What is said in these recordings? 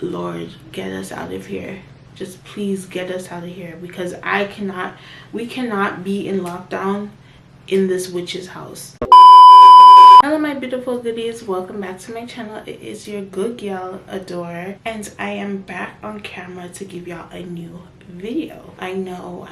Lord, get us out of here. Just please get us out of here, because we cannot be in lockdown in this witch's house. Hello my beautiful goodies, welcome back to my channel. It is your good girl Adore, and I am back on camera to give y'all a new video. I know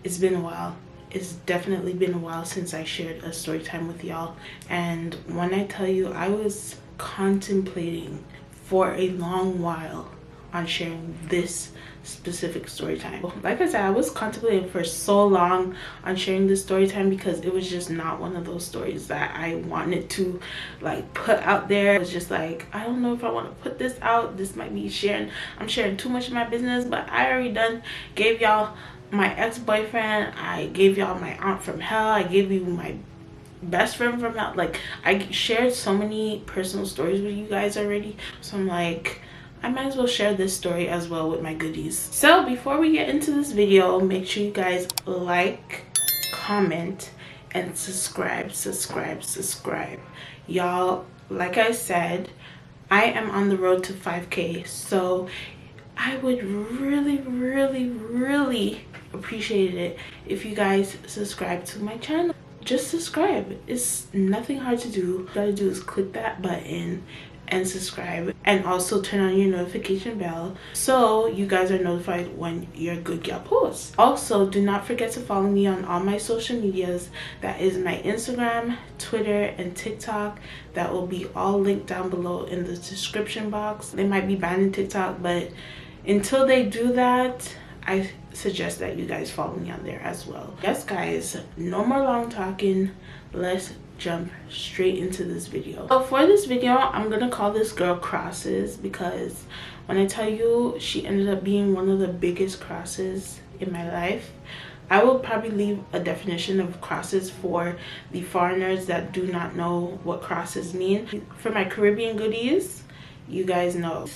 it's been a while. It's definitely been a while since I shared a story time with y'all, and when I tell you, I was contemplating for a long while on sharing this specific story time. Like I said, I was contemplating for so long on sharing this story time because it was just not one of those stories that I wanted to like put out there. It was just like, I don't know if I want to put this out. This might be I'm sharing too much of my business, but I already gave y'all my ex-boyfriend, I gave y'all my aunt from hell, I gave you my best friend from hell. Like, I shared so many personal stories with you guys already, so I'm like, I might as well share this story as well with my goodies. So before we get into this video, make sure you guys like, comment, and subscribe. Y'all, like I said, I am on the road to 5K, so I would really appreciate it if you guys subscribe to my channel. Just subscribe. It's nothing hard to do. All you gotta do is click that button and subscribe, and also turn on your notification bell so you guys are notified when your good girl posts. Also, do not forget to follow me on all my social medias. That is my Instagram, Twitter, and TikTok. That will be all linked down below in the description box. They might be banning TikTok, but until they do that, I suggest that you guys follow me on there as well. Yes guys, no more long talking, let's jump straight into this video. So for this video, I'm gonna call this girl Crosses, because when I tell you she ended up being one of the biggest crosses in my life. I will probably leave a definition of crosses for the foreigners that do not know what crosses mean. For my Caribbean goodies, you guys know.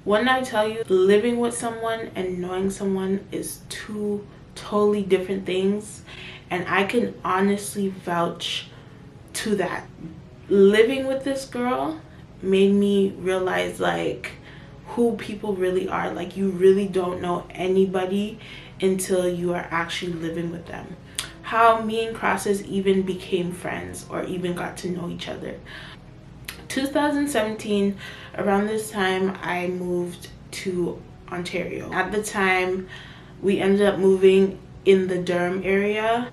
When I tell you, living with someone and knowing someone is two totally different things, and I can honestly vouch to that. Living with this girl made me realize like who people really are. Like, you really don't know anybody until you are actually living with them. How me and Crosses even became friends or even got to know each other. 2017, around this time, I moved to Ontario. At the time, we ended up moving in the Durham area.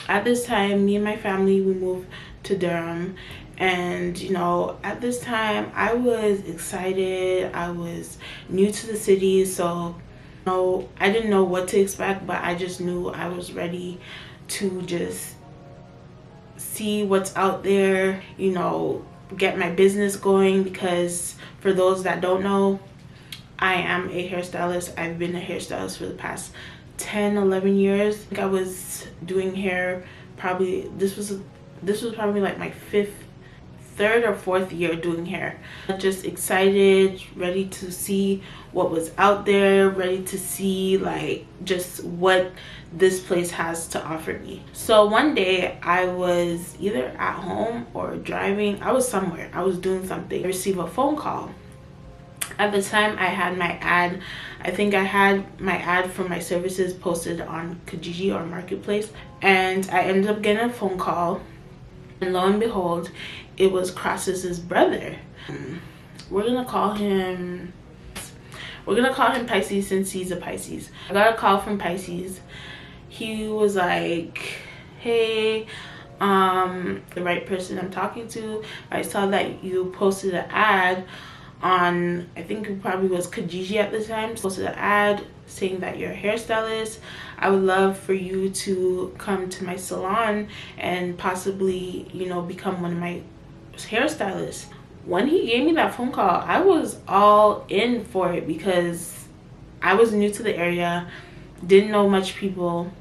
At this time, me and my family, we moved to Durham, and you know, at this time I was excited. I was new to the city, so you know, I didn't know what to expect, but I just knew I was ready to just see what's out there, you know, get my business going. Because for those that don't know, I am a hairstylist. I've been a hairstylist for the past 10-11 years. I think I was doing hair probably, this was probably like my third or fourth year doing hair. Just excited, ready to see what was out there, ready to see like just what this place has to offer me. So one day I was either at home or driving. I was somewhere, I was doing something. I received a phone call. At the time, I had my ad, I think I had my ad for my services posted on Kijiji or Marketplace, and I ended up getting a phone call, and lo and behold, it was Crosses' brother. We're gonna call him Pisces, since he's a Pisces. I got a call from Pisces. He was like, hey, the right person I'm talking to, I saw that you posted an ad on, I think it probably was Kijiji at the time, posted an ad saying that you're a hairstylist. I would love for you to come to my salon and possibly, you know, become one of my hairstylists. When he gave me that phone call, I was all in for it because I was new to the area, didn't know much people.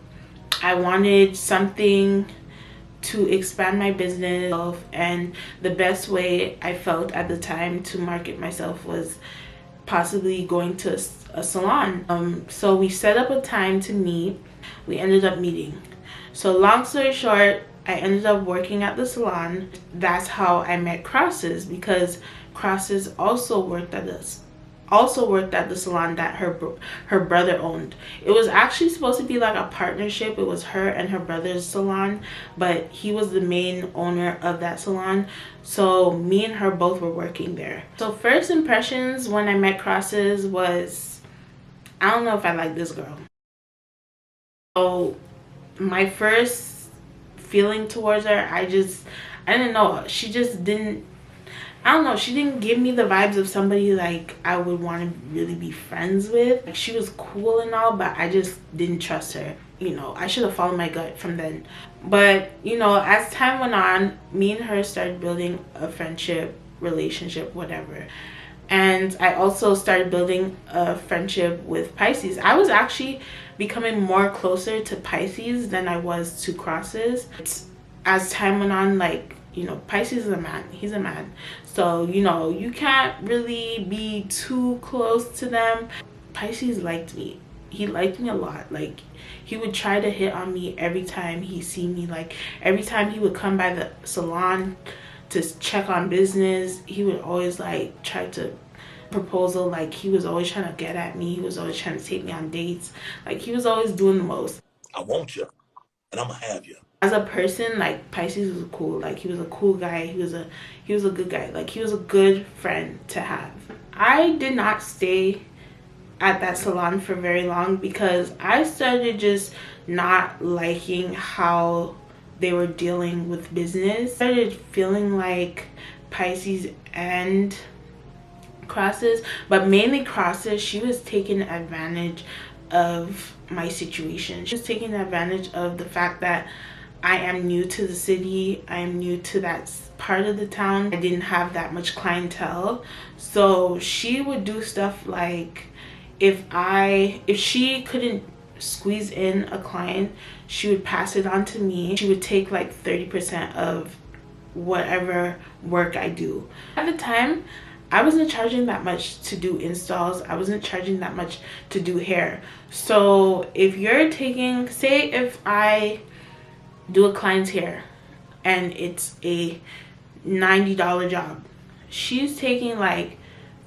I wanted something to expand my business, and the best way I felt at the time to market myself was possibly going to a salon. So we set up a time to meet. We ended up meeting. So long story short, I ended up working at the salon. That's how I met Crosses, because Crosses also worked at the salon that her brother owned. It was actually supposed to be like a partnership. It was her and her brother's salon, but he was the main owner of that salon, so me and her both were working there. So first impressions when I met Crosses was, I don't know if I like this girl. So my first feeling towards her, I didn't know. She just didn't, I don't know, she didn't give me the vibes of somebody like I would want to really be friends with. Like, she was cool and all, but I just didn't trust her. You know, I should have followed my gut from then. But, you know, as time went on, me and her started building a friendship, relationship, whatever. And I also started building a friendship with Pisces. I was actually becoming more closer to Pisces than I was to Crosses. As time went on, like, you know, Pisces is a man. He's a man. So, you know, you can't really be too close to them. Pisces liked me. He liked me a lot. Like, he would try to hit on me every time he see me. Like, every time he would come by the salon to check on business, he would always like try to proposal. Like, he was always trying to get at me. He was always trying to take me on dates. Like, he was always doing the most. I want you and I'm gonna have you. As a person, like, Pisces was cool. Like, he was a cool guy. He was a good guy. Like, he was a good friend to have. I did not stay at that salon for very long because I started just not liking how they were dealing with business. I started feeling like Pisces and Crosses, but mainly Crosses, she was taking advantage of my situation. She was taking advantage of the fact that I am new to the city. I am new to that part of the town. I didn't have that much clientele. So she would do stuff like, if she couldn't squeeze in a client, she would pass it on to me. She would take like 30% of whatever work I do. At the time, I wasn't charging that much to do installs. I wasn't charging that much to do hair. So if you're taking, say if I do a client's hair and it's a $90 job, she's taking like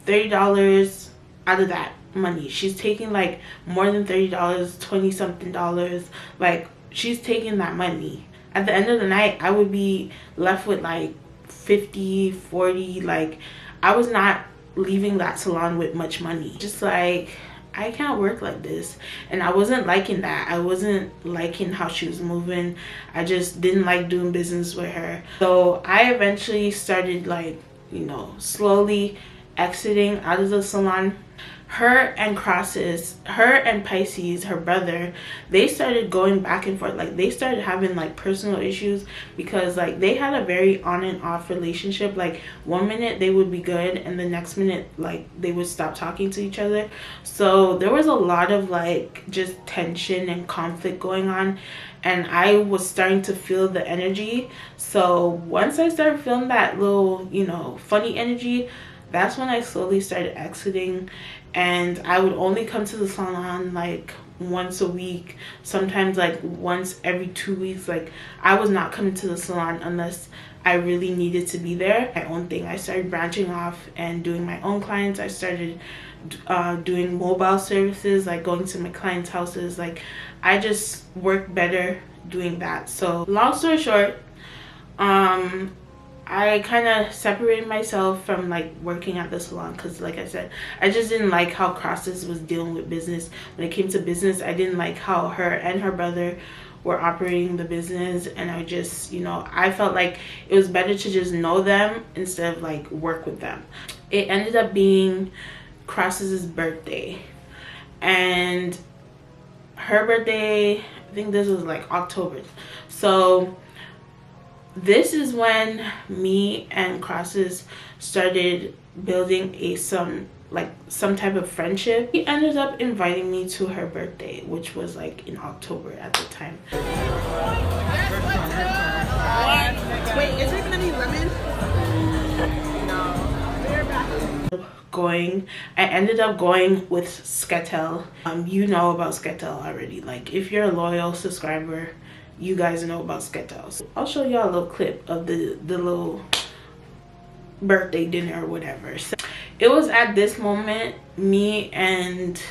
$30 out of that money. She's taking like more than $30, 20 something dollars. Like, she's taking that money. At the end of the night, I would be left with like 50, 40. Like, I was not leaving that salon with much money. Just like, I can't work like this. And I wasn't liking that. I wasn't liking how she was moving. I just didn't like doing business with her. So I eventually started, like, you know, slowly exiting out of the salon. Her and Crosses, her and Pisces, her brother, they started going back and forth. Like, they started having like personal issues because like they had a very on and off relationship. Like, one minute they would be good and the next minute like they would stop talking to each other. So there was a lot of like just tension and conflict going on, and I was starting to feel the energy. So once I started feeling that little, you know, funny energy, that's when I slowly started exiting. And I would only come to the salon like once a week, sometimes like once every 2 weeks. Like, I was not coming to the salon unless I really needed to be there. My own thing. I started branching off and doing my own clients. I started doing mobile services, like going to my clients' houses. Like, I just worked better doing that. So long story short, I kind of separated myself from like working at the salon because, like I said, I just didn't like how Crosses was dealing with business. When it came to business, I didn't like how her and her brother were operating the business, and I just, you know, I felt like it was better to just know them instead of like work with them. It ended up being Crosses' birthday, and her birthday, I think this was like October. So this is when me and Crosses started building some type of friendship. He ended up inviting me to her birthday, which was like in October at the time. Wait, is there gonna be lemon? I ended up going with Sketel. You know about Sketel already. Like, if you're a loyal subscriber, you guys know about Sketel. So I'll show y'all a little clip of the little birthday dinner or whatever. So it was at this moment me and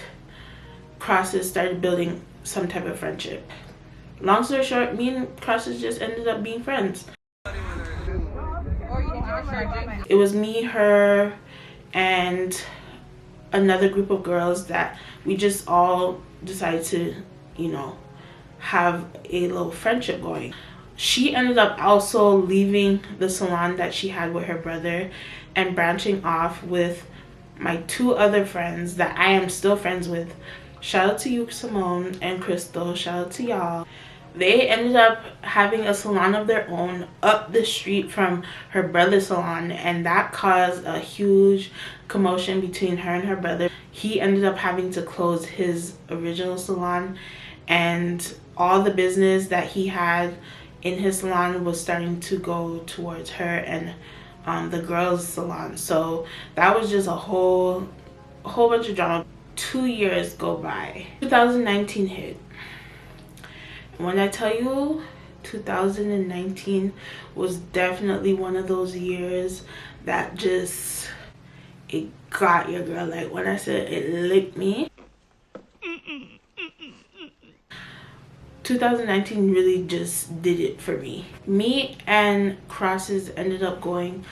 Crosses started building some type of friendship. Long story short, me and Crosses just ended up being friends. It was me, her, and another group of girls that we just all decided to, you know, have a little friendship going. She ended up also leaving the salon that she had with her brother and branching off with my two other friends that I am still friends with. Shout out to you, Simone and Crystal. Shout out to y'all. They ended up having a salon of their own up the street from her brother's salon, and that caused a huge commotion between her and her brother. He ended up having to close his original salon, and all the business that he had in his salon was starting to go towards her and the girls' salon. So that was just a whole bunch of drama. 2 years go by. 2019 hit. When I tell you 2019 was definitely one of those years that just, it got your girl. Like when I said it licked me, 2019 really just did it for me. Me and Crosses ended up going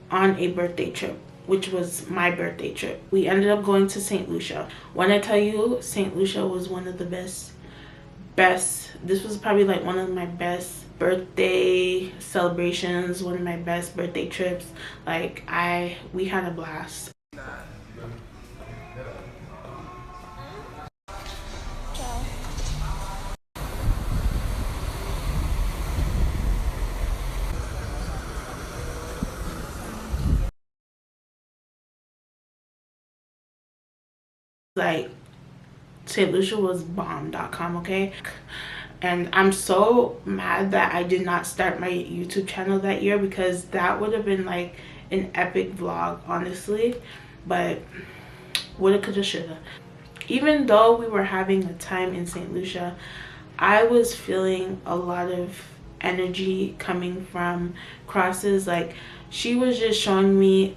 on a birthday trip, which was my birthday trip. We ended up going to St. Lucia. When I tell you St. Lucia was one of the best, this was probably like one of my best birthday celebrations, one of my best birthday trips. Like we had a blast. Like St. Lucia was bomb.com, okay? And I'm so mad that I did not start my YouTube channel that year, because that would have been like an epic vlog, honestly. But woulda, coulda, shoulda. Even though we were having a time in St. Lucia, I was feeling a lot of energy coming from Crosses. Like she was just showing me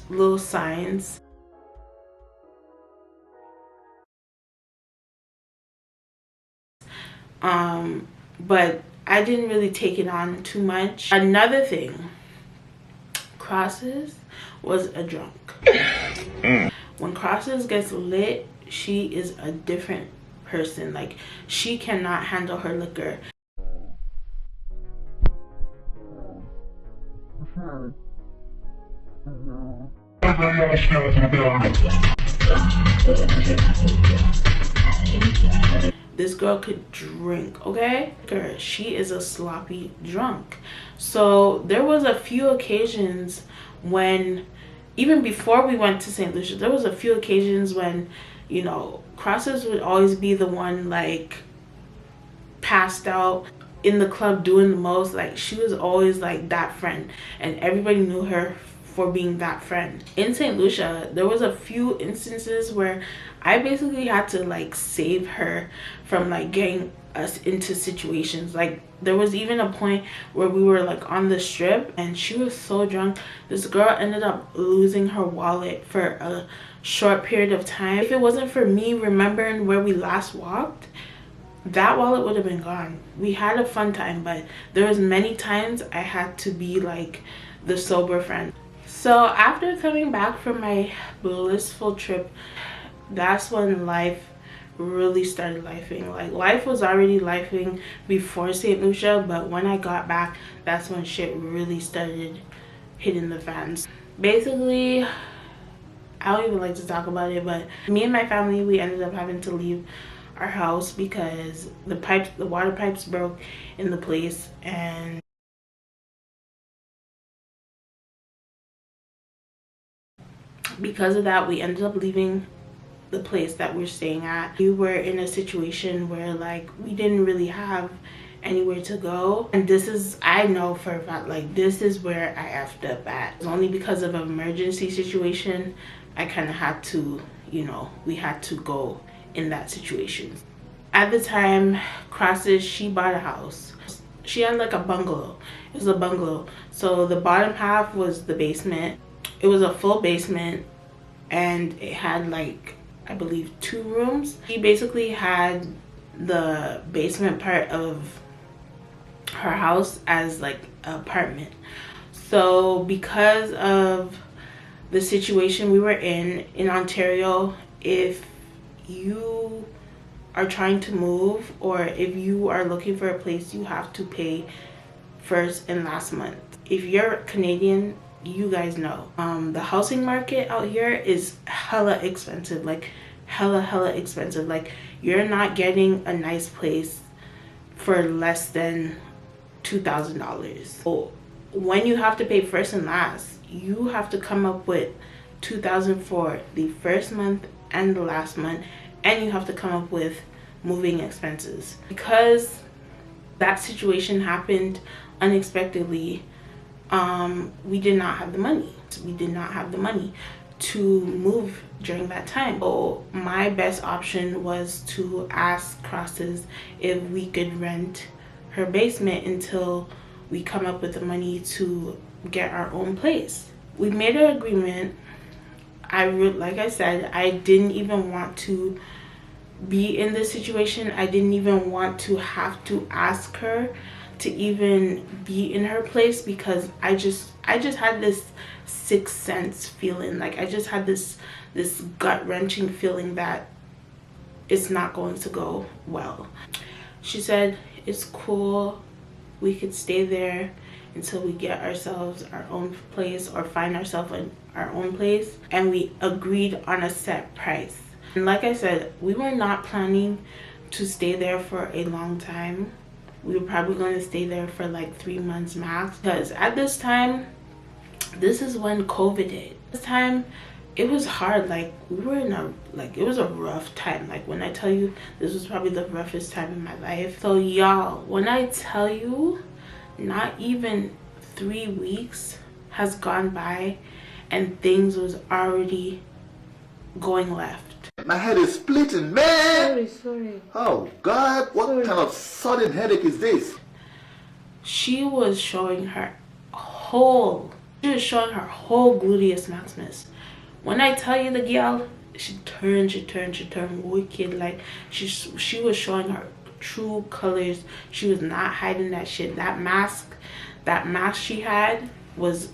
little signs. But I didn't really take it on too much. Another thing, Crosses was a drunk. When Crosses gets lit, she is a different person. Like she cannot handle her liquor. This girl could drink, okay? She is a sloppy drunk. So there was a few occasions when, even before we went to St. Lucia, there was a few occasions when, you know, Crosses would always be the one like passed out in the club doing the most. Like she was always like that friend, and everybody knew her for being that friend. In St. Lucia, there was a few instances where I basically had to like save her from like getting us into situations. Like there was even a point where we were like on the strip and she was so drunk, this girl ended up losing her wallet for a short period of time. If it wasn't for me remembering where we last walked, that wallet would have been gone. We had a fun time, but there was many times I had to be like the sober friend. So after coming back from my blissful trip, that's when life really started lifing. Like life was already lifing before St. Lucia, but when I got back, that's when shit really started hitting the fans. Basically, I don't even like to talk about it, but me and my family, we ended up having to leave our house because the water pipes broke in the place, and because of that we ended up leaving the place that we're staying at. We were in a situation where like we didn't really have anywhere to go, and this is, I know for a fact, like this is where I effed up at. It was only because of an emergency situation I kind of had to, you know, we had to go in that situation. At the time, Crosses, she bought a house. she had like a bungalow. It was a bungalow, so the bottom half was the basement. It was a full basement, and it had like, I believe, 2 rooms. She basically had the basement part of her house as like an apartment. So because of the situation we were in Ontario, if you are trying to move or if you are looking for a place, you have to pay first and last month. If you're Canadian, you guys know the housing market out here is hella expensive, like hella expensive. Like, you're not getting a nice place for less than $2,000. So when you have to pay first and last, you have to come up with $2,000 for the first month and the last month, and you have to come up with moving expenses. Because that situation happened unexpectedly, we did not have the money. We did not have the money to move during that time. So my best option was to ask Crosses if we could rent her basement until we come up with the money to get our own place. We made an agreement. Like I said, I didn't even want to be in this situation. I didn't even want to have to ask her to even be in her place, because I just had this sixth sense feeling. Like, I just had this gut-wrenching feeling that it's not going to go well. She said it's cool, we could stay there until we get ourselves our own place or find ourselves our own place, and we agreed on a set price. And like I said, we were not planning to stay there for a long time. We were probably going to stay there for like 3 months max, because at this time, this is when COVID hit. This time it was hard. Like, we were in a, like, it was a rough time. Like, when I tell you, this was probably the roughest time in my life. So y'all, when I tell you, not even 3 weeks has gone by and things was already going left. My head is splitting, man. Sorry. Oh God, what kind of sudden headache is this? She was showing her whole gluteus maximus. When I tell you, the girl, she turned wicked. Like, she was showing her true colors. She was not hiding that shit. That mask she had was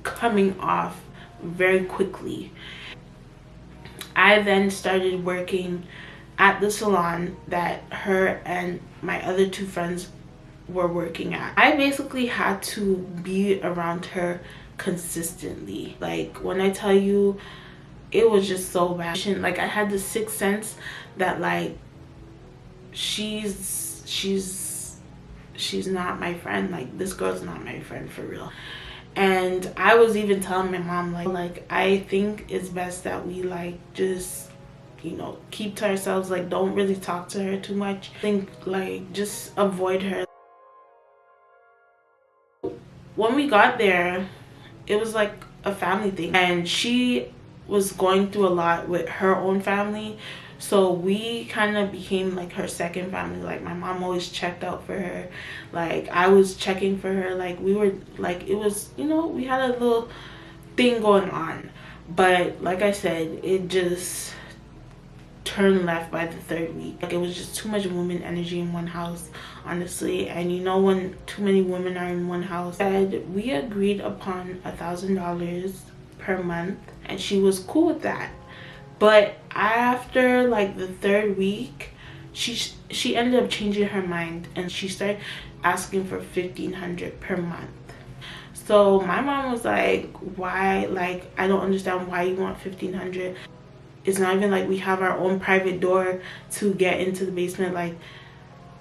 coming off very quickly. I then started working at the salon that her and my other 2 friends were working at. I basically had to be around her consistently. Like, when I tell you, it was just so bad. Like, I had the sixth sense that, like, she's not my friend. Like, this girl's not my friend for real. And I was even telling my mom, like I think it's best that we, like, just, you know, keep to ourselves. Like, don't really talk to her too much. I think, like, just avoid her. When we got there, it was like a family thing, and she was going through a lot with her own family, so we kind of became like her second family. Like, my mom always checked out for her, like I was checking for her. Like, we were, like, it was, you know, we had a little thing going on. But like I said, it just turned left by the 3rd week. Like, it was just too much woman energy in one house, honestly. And you know, when too many women are in one house. And we agreed upon $1,000 per month, and she was cool with that. But after like the 3rd week, she ended up changing her mind, and she started asking for $1,500 per month. So my mom was like, why? Like, I don't understand why you want $1,500. It's not even like we have our own private door to get into the basement. Like,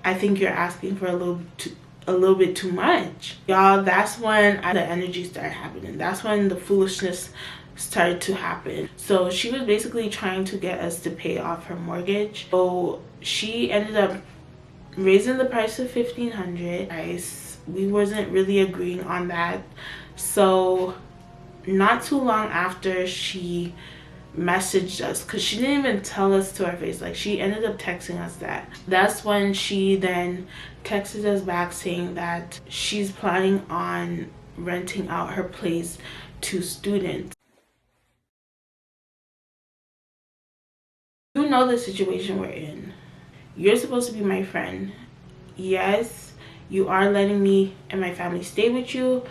I think you're asking for a little bit too much. Y'all, that's when the energy started happening. That's when the foolishness started to happen. So she was basically trying to get us to pay off her mortgage. So she ended up raising the price to $1,500. We wasn't really agreeing on that. So not too long after she messaged us, because she didn't even tell us to our face. Like, she ended up texting us that. That's when she then texted us back saying that she's planning on renting out her place to students. You know the situation we're in. You're supposed to be my friend. Yes, you are letting me and my family stay with you,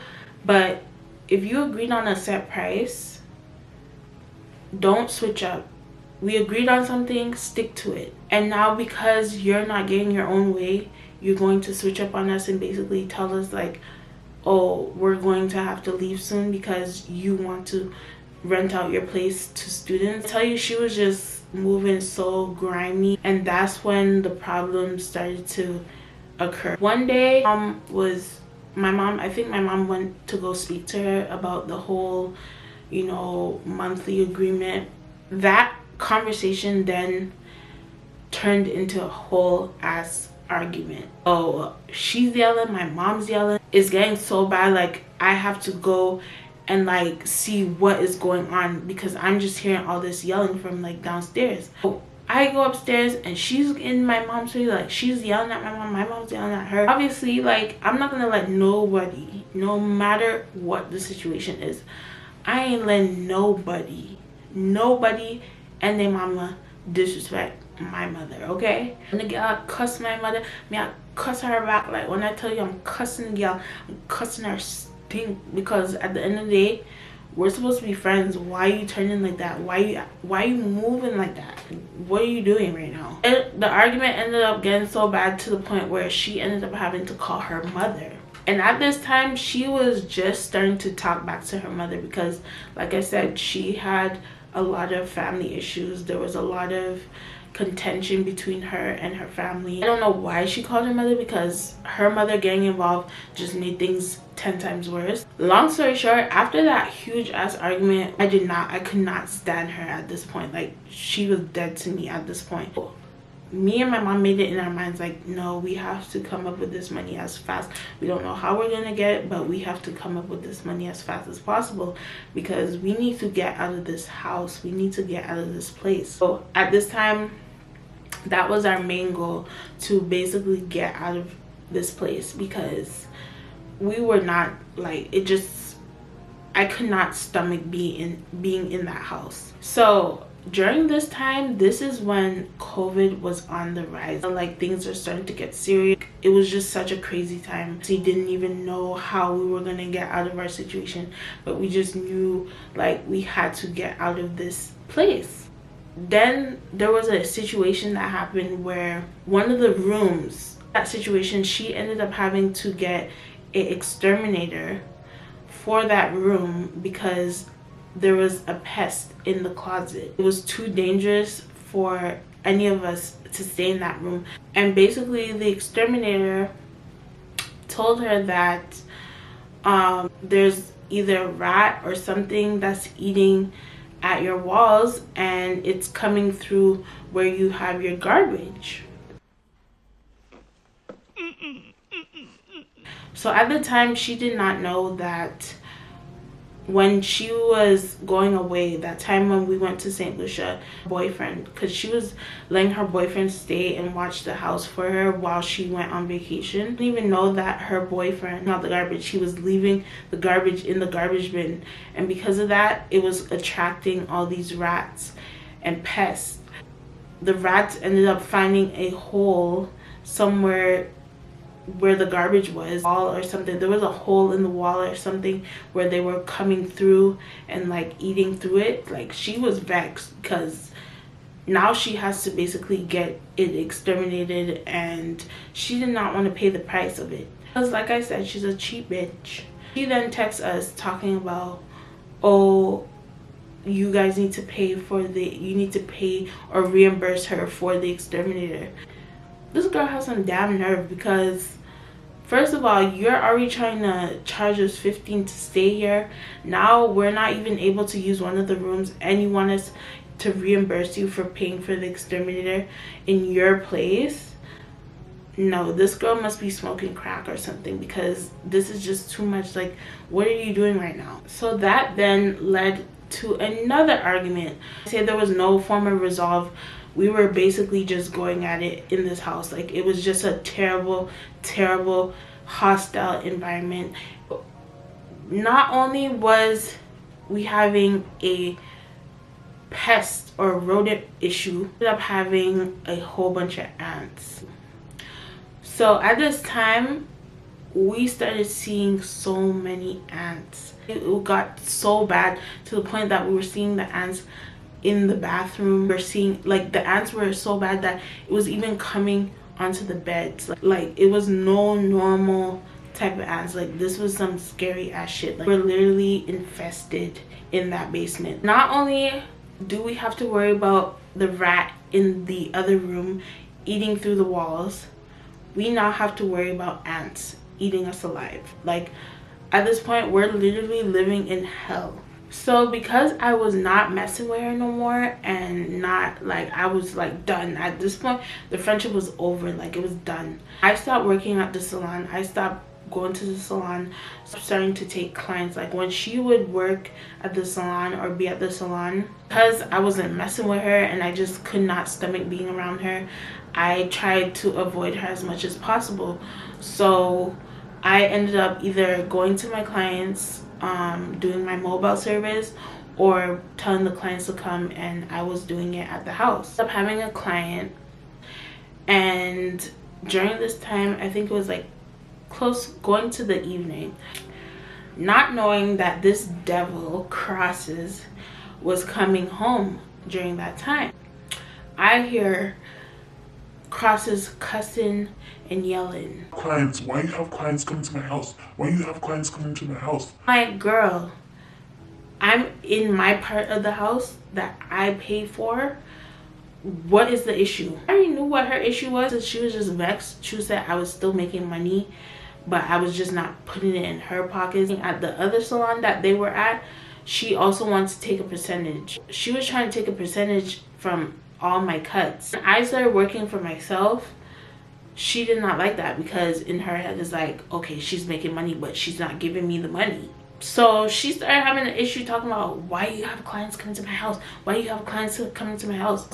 but if you agreed on a set price, don't switch up. We agreed on something, stick to it. And now because you're not getting your own way, you're going to switch up on us and basically tell us like, oh, we're going to have to leave soon because you want to rent out your place to students. I tell you, she was just moving so grimy, and that's when the problems started to occur. One day, I think my mom went to go speak to her about the whole, you know, monthly agreement. That conversation then turned into a whole ass argument. Oh, she's yelling, my mom's yelling. It's getting so bad, like I have to go and like see what is going on because I'm just hearing all this yelling from like downstairs. So I go upstairs and she's in my mom's face, like she's yelling at my mom's yelling at her. Obviously, like I'm not gonna let nobody, no matter what the situation is, I ain't letting nobody and their mama disrespect my mother, okay? When the girl cuss my mother, me I cuss her back. Like when I tell you I'm cussing the girl, I'm cussing her stink, because at the end of the day, we're supposed to be friends. Why are you turning like that? Why are you moving like that? What are you doing right now? And the argument ended up getting so bad to the point where she ended up having to call her mother. And at this time, she was just starting to talk back to her mother because, like I said, she had a lot of family issues. There was a lot of contention between her and her family. I don't know why she called her mother, because her mother getting involved just made things 10 times worse. Long story short, after that huge ass argument, I could not stand her at this point. Like, she was dead to me at this point. Me and my mom made it in our minds like, no, we have to come up with this money as fast. We don't know how we're gonna get it, but we have to come up with this money as fast as possible because we need to get out of this house. We need to get out of this place. So at this time, that was our main goal, to basically get out of this place, because we were not like, it just, I could not stomach being in that house. So during this time, this is when COVID was on the rise. Like, things are starting to get serious. It was just such a crazy time. We didn't even know how we were gonna get out of our situation, but we just knew like we had to get out of this place. Then there was a situation that happened where one of the rooms, that situation, she ended up having to get an exterminator for that room because there was a pest in the closet. It was too dangerous for any of us to stay in that room. And basically the exterminator told her that there's either a rat or something that's eating at your walls and it's coming through where you have your garbage. So at the time, she did not know that when she was going away, that time when we went to St. Lucia, boyfriend, because she was letting her boyfriend stay and watch the house for her while she went on vacation. Didn't even know that her boyfriend, not the garbage, he was leaving the garbage in the garbage bin, and because of that, it was attracting all these rats and pests. The rats ended up finding a hole somewhere where the garbage was, wall or something. There was a hole in the wall or something where they were coming through and like eating through it. Like, she was vexed because now she has to basically get it exterminated, and she did not want to pay the price of it because, like I said, she's a cheap bitch. She then texts us talking about, oh, you guys need to pay for you need to pay or reimburse her for the exterminator. This girl has some damn nerve, because first of all, you're already trying to charge us $15 to stay here. Now we're not even able to use one of the rooms, and you want us to reimburse you for paying for the exterminator in your place. No, this girl must be smoking crack or something, because this is just too much. Like, what are you doing right now? So that then led to another argument. I say there was no form of resolve. We were basically just going at it in this house. Like, it was just a terrible, terrible, hostile environment. Not only was we having a pest or rodent issue, we ended up having a whole bunch of ants. So at this time, we started seeing so many ants. It got so bad to the point that we were seeing the ants in the bathroom. We're seeing, like, the ants were so bad that it was even coming onto the beds. Like, it was no normal type of ants. Like, this was some scary ass shit. Like, we're literally infested in that basement. Not only do we have to worry about the rat in the other room eating through the walls, we now have to worry about ants eating us alive. Like, at this point, we're literally living in hell. So because I was not messing with her no more, and not, like, I was like done at this point, the friendship was over. Like, it was done. I stopped working at the salon. I stopped going to the salon, starting to take clients. Like, when she would work at the salon or be at the salon, because I wasn't messing with her and I just could not stomach being around her, I tried to avoid her as much as possible. So I ended up either going to my clients, doing my mobile service, or telling the clients to come, and I was doing it at the house. I ended up having a client, and during this time, I think it was like close going to the evening, not knowing that this devil Crosses was coming home during that time, I hear Crosses cussing and yelling. Clients, why you have clients coming to my house? Why you have clients coming to my house? Like, girl, I'm in my part of the house that I pay for. What is the issue? I already knew what her issue was. She was just vexed. She said I was still making money, but I was just not putting it in her pockets. At the other salon that they were at, she also wants to take a percentage. She was trying to take a percentage from all my cuts. When I started working for myself, she did not like that, because in her head it's like, okay, she's making money, but she's not giving me the money. So she started having an issue talking about, why you have clients coming to my house? Why you have clients coming to my house?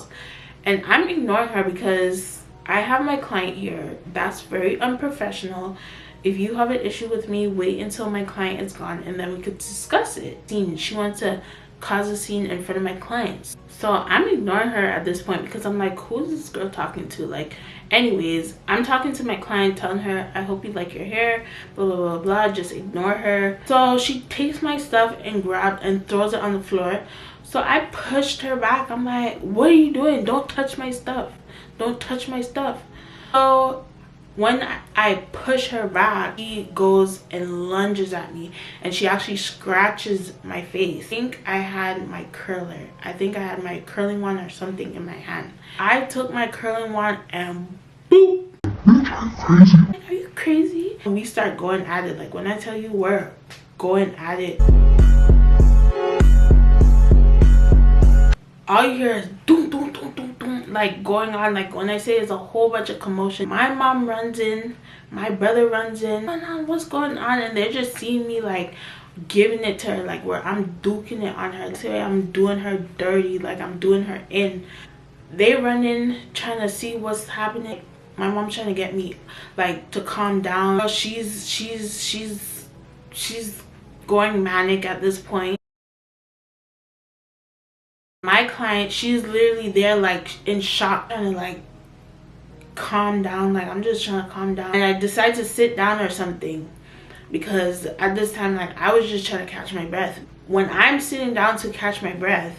And I'm ignoring her because I have my client here. That's very unprofessional. If you have an issue with me, wait until my client is gone and then we could discuss it. She wants to cause a scene in front of my clients. So I'm ignoring her at this point, because I'm like, who's this girl talking to? Like, anyways, I'm talking to my client, telling her, I hope you like your hair, blah blah blah blah, just ignore her. So she takes my stuff and grabs and throws it on the floor. So I pushed her back. I'm like, what are you doing? Don't touch my stuff. Don't touch my stuff. So when I push her back, she goes and lunges at me, and she actually scratches my face. I think I had my curler. I think I had my curling wand or something in my hand. I took my curling wand and boop. Are you crazy? And we start going at it. Like, when I tell you we're going at it, all you hear is doom doom doom doom doom, like going on. Like, when I say it's a whole bunch of commotion, my mom runs in, my brother runs in. What's going on? And they're just seeing me like giving it to her, like where I'm duking it on her. Say I'm doing her dirty, like I'm doing her in. They run in trying to see what's happening. My mom's trying to get me like to calm down. She's going manic at this point. My client, she's literally there like in shock, trying to like calm down. Like, I'm just trying to calm down, and I decide to sit down or something, because at this time, like, I was just trying to catch my breath. When I'm sitting down to catch my breath,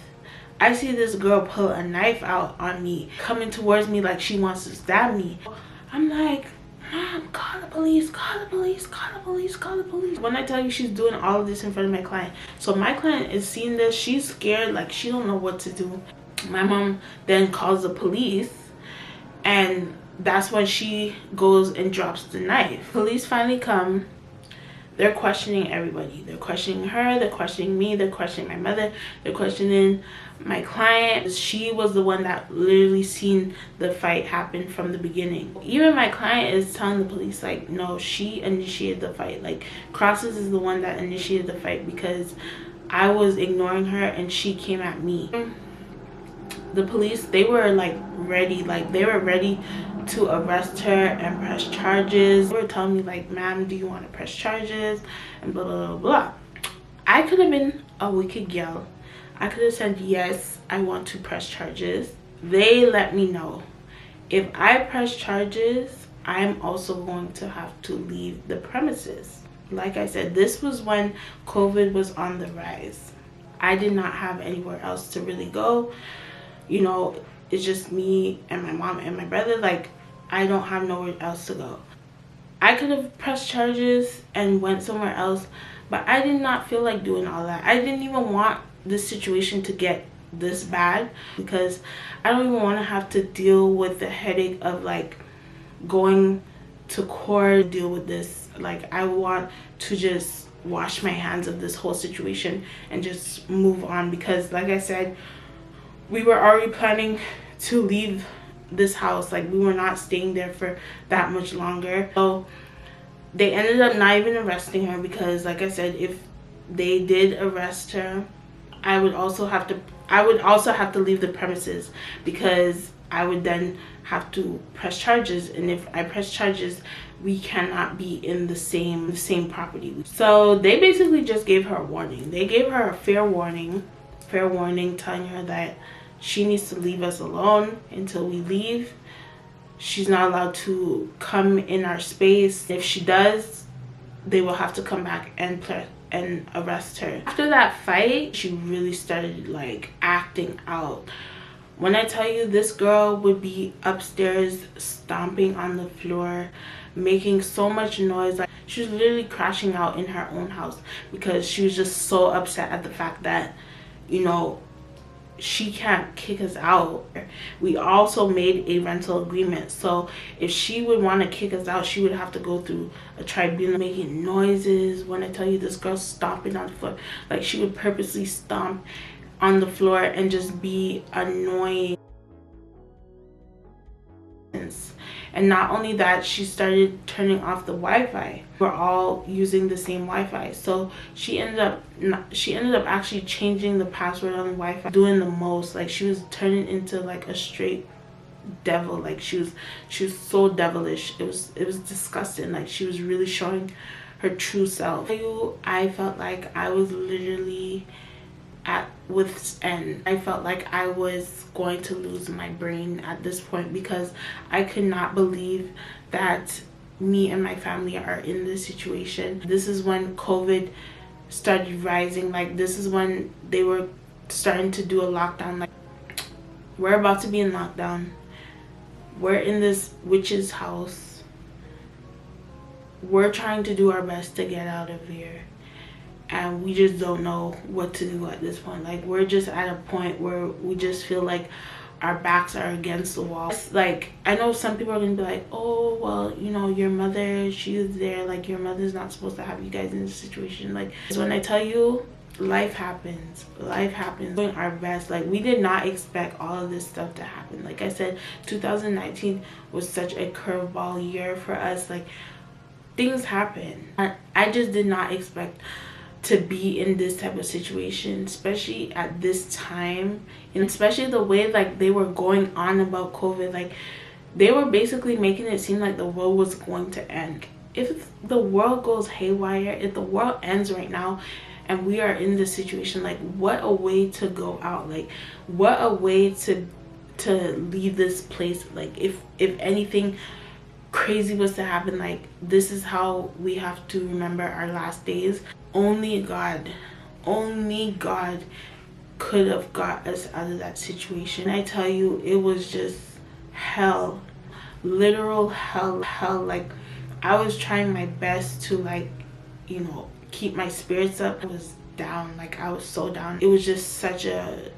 I see this girl pull a knife out on me, coming towards me like she wants to stab me. I'm like, Mom, call the police, call the police, call the police, call the police. When I tell you, she's doing all of this in front of my client. So my client is seeing this. She's scared, like she don't know what to do. My mom then calls the police, and that's when she goes and drops the knife. Police finally come. They're questioning everybody. They're questioning her, they're questioning me, they're questioning my mother, they're questioning my client. She was the one that literally seen the fight happen from the beginning. Even my client is telling the police, like, no, she initiated the fight. Like, Crosses is the one that initiated the fight, because I was ignoring her and she came at me. The police, they were like ready, like they were ready to arrest her and press charges. They were telling me like, ma'am, do you want to press charges and blah blah blah blah. I could have been a wicked girl. I could have said yes, I want to press charges. They let me know if I press charges, I'm also going to have to leave the premises. Like I said, this was when COVID was on the rise. I did not have anywhere else to really go. You know, it's just me and my mom and my brother. Like, I don't have nowhere else to go. I could have pressed charges and went somewhere else, but I did not feel like doing all that. I didn't even want this situation to get this bad, because I don't even want to have to deal with the headache of like going to court, deal with this. Like, I want to just wash my hands of this whole situation and just move on, because like I said, we were already planning to leave this house. Like, we were not staying there for that much longer. So they ended up not even arresting her, because like I said, if they did arrest her, I would also have to leave the premises, because I would then have to press charges, and if I press charges, we cannot be in the same property. So they basically just gave her a warning. They gave her a fair warning, telling her that she needs to leave us alone until we leave. She's not allowed to come in our space. If she does, they will have to come back and arrest her. After that fight, she really started like acting out. When I tell you, this girl would be upstairs stomping on the floor, making so much noise. Like, she was literally crashing out in her own house, because she was just so upset at the fact that, you know, she can't kick us out. We also made a rental agreement, so if she would want to kick us out, she would have to go through a tribunal, making noises. When I tell you, this girl stomping on the floor, like she would purposely stomp on the floor and just be annoying. And not only that, she started turning off the Wi-Fi. We're all using the same Wi-Fi, so she ended up actually changing the password on the Wi-Fi, doing the most. Like, she was turning into like a straight devil. Like, she was so devilish. It was disgusting. Like, she was really showing her true self. I felt like I was literally at wit's end. I felt like I was going to lose my brain at this point, because I could not believe that me and my family are in this situation. This is when COVID started rising. Like, this is when they were starting to do a lockdown. Like, we're about to be in lockdown. We're in this witch's house. We're trying to do our best to get out of here, and we just don't know what to do at this point. Like, we're just at a point where we just feel like our backs are against the wall. Like, I know some people are gonna be like, oh, well, you know, your mother, she's there. Like, your mother's not supposed to have you guys in this situation. Like, when I tell you, life happens. Doing our best. Like, we did not expect all of this stuff to happen. Like I said, 2019 was such a curveball year for us. Like, things happen. I just did not expect to be in this type of situation, especially at this time, and especially the way like they were going on about COVID. Like, they were basically making it seem like the world was going to end. If the world goes haywire, if the world ends right now and we are in this situation, like, what a way to go out. Like, what a way to leave this place. Like, if anything crazy was to happen, like, this is how we have to remember our last days. Only God could have got us out of that situation. I tell you, it was just hell, literal hell. Like, I was trying my best to, like, you know, keep my spirits up. I was down. Like, I was so down. It was just such a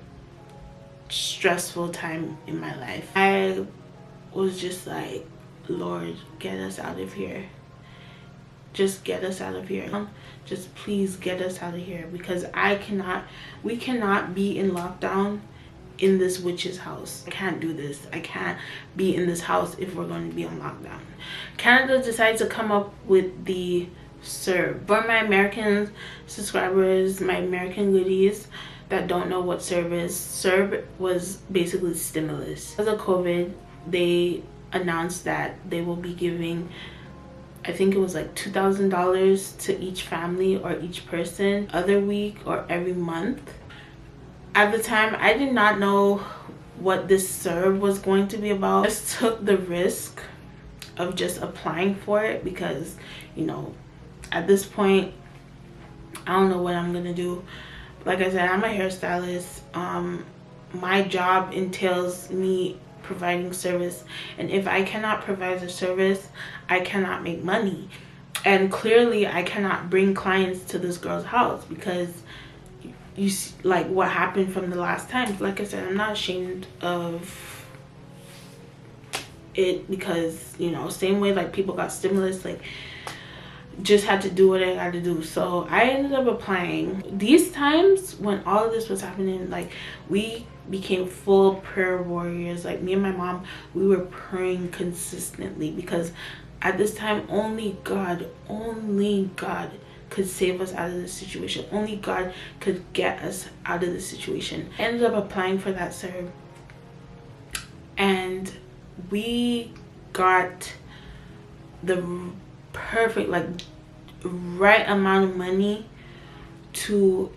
stressful time in my life. I was just like, Lord, get us out of here. Just get us out of here. Just please get us out of here, because we cannot be in lockdown in this witch's house. I can't do this. I can't be in this house if we're going to be on lockdown. Canada decided to come up with the serve. For my American subscribers, my American goodies that don't know what serve was basically stimulus. Because of COVID, they announced that they will be giving, I think it was like $2,000 to each family or each person other week or every month. At the time, I did not know what this serve was going to be about. I just took the risk of just applying for it because, you know, at this point, I don't know what I'm gonna do. Like I said, I'm a hairstylist. My job entails me providing service, and if I cannot provide the service, I cannot make money. And clearly I cannot bring clients to this girl's house because you see, like what happened from the last time. Like I said, I'm not ashamed of it because, you know, same way like people got stimulus, like just had to do what I had to do. So I ended up applying. These times when all of this was happening, like we became full prayer warriors. Like me and my mom, we were praying consistently because at this time only God could save us out of this situation. Only God could get us out of this situation. I ended up applying for that serve, and we got the perfect, like right amount of money to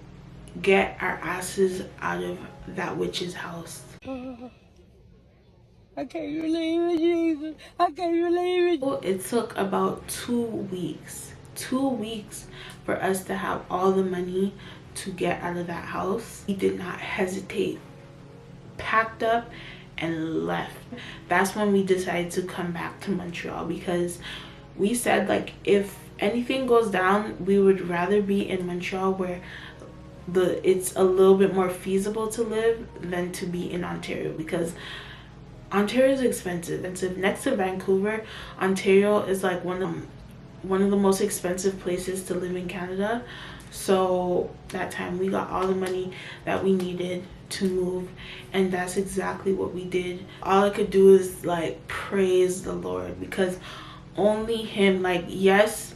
get our asses out of that witch's house. I can't believe it, Jesus. I can't believe it. It took about 2 weeks for us to have all the money to get out of that house. We did not hesitate, packed up and left. That's when we decided to come back to Montreal because we said, like, if anything goes down, we would rather be in Montreal where it's a little bit more feasible to live than to be in Ontario, because Ontario is expensive. Next to Vancouver, Ontario is like one of the most expensive places to live in Canada. So that time we got all the money that we needed to move, and that's exactly what we did. All I could do is like praise the Lord, because only him, like, yes,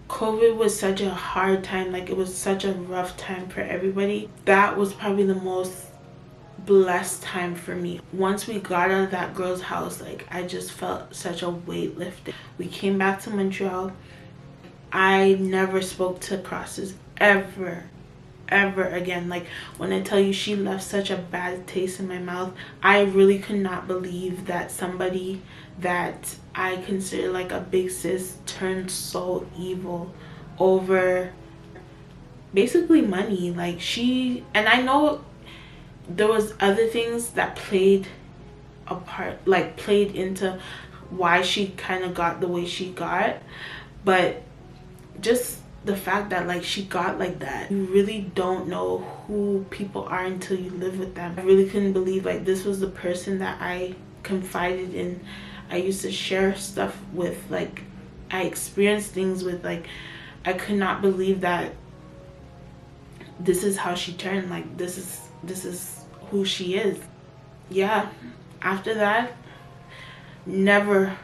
COVID was such a hard time, like it was such a rough time for everybody. That was probably the most blessed time for me. Once we got out of that girl's house, like I just felt such a weight lifted. We came back to Montreal. I never spoke to crosses ever again. Like when I tell you she left such a bad taste in my mouth, I really could not believe that somebody that I consider like a big sis turned so evil over basically money. Like she, and I know there was other things that played a part, like played into why she kind of got the way she got, but just the fact that like she got like that, you really don't know who people are until you live with them. I really couldn't believe like this was the person that I confided in. I used to share stuff with, like I experienced things with. Like I could not believe that this is how she turned. Like this is who she is. Yeah, after that, never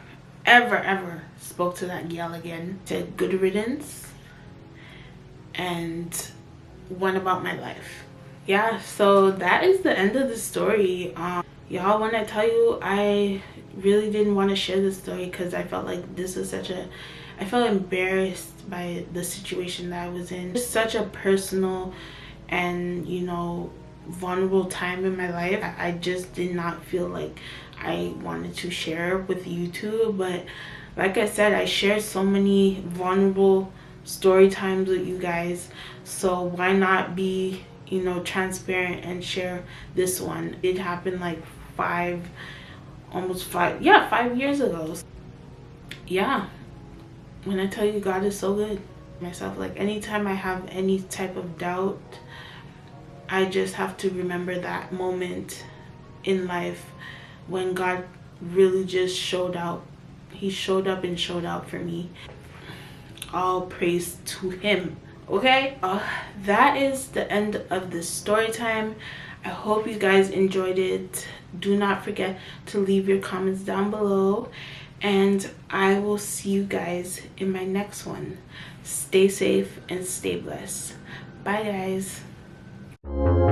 ever spoke to that gal again. Said good riddance and went about my life. Yeah, so that is the end of the story. Y'all, when I tell you, I really didn't want to share this story because I felt like this was I felt embarrassed by the situation that I was in. It's such a personal and, you know, vulnerable time in my life. I just did not feel like I wanted to share with you two, but like I said, I shared so many vulnerable story times with you guys, so why not be, you know, transparent and share this one. It happened like 5 years ago. Yeah, when I tell you God is so good. Myself, like anytime I have any type of doubt, I just have to remember that moment in life when God really just showed out. He showed up and showed out for me. All praise to him. Okay, that is the end of this story time. I hope you guys enjoyed it. Do not forget to leave your comments down below, and I will see you guys in my next one. stay safe and stay blessed. Bye guys.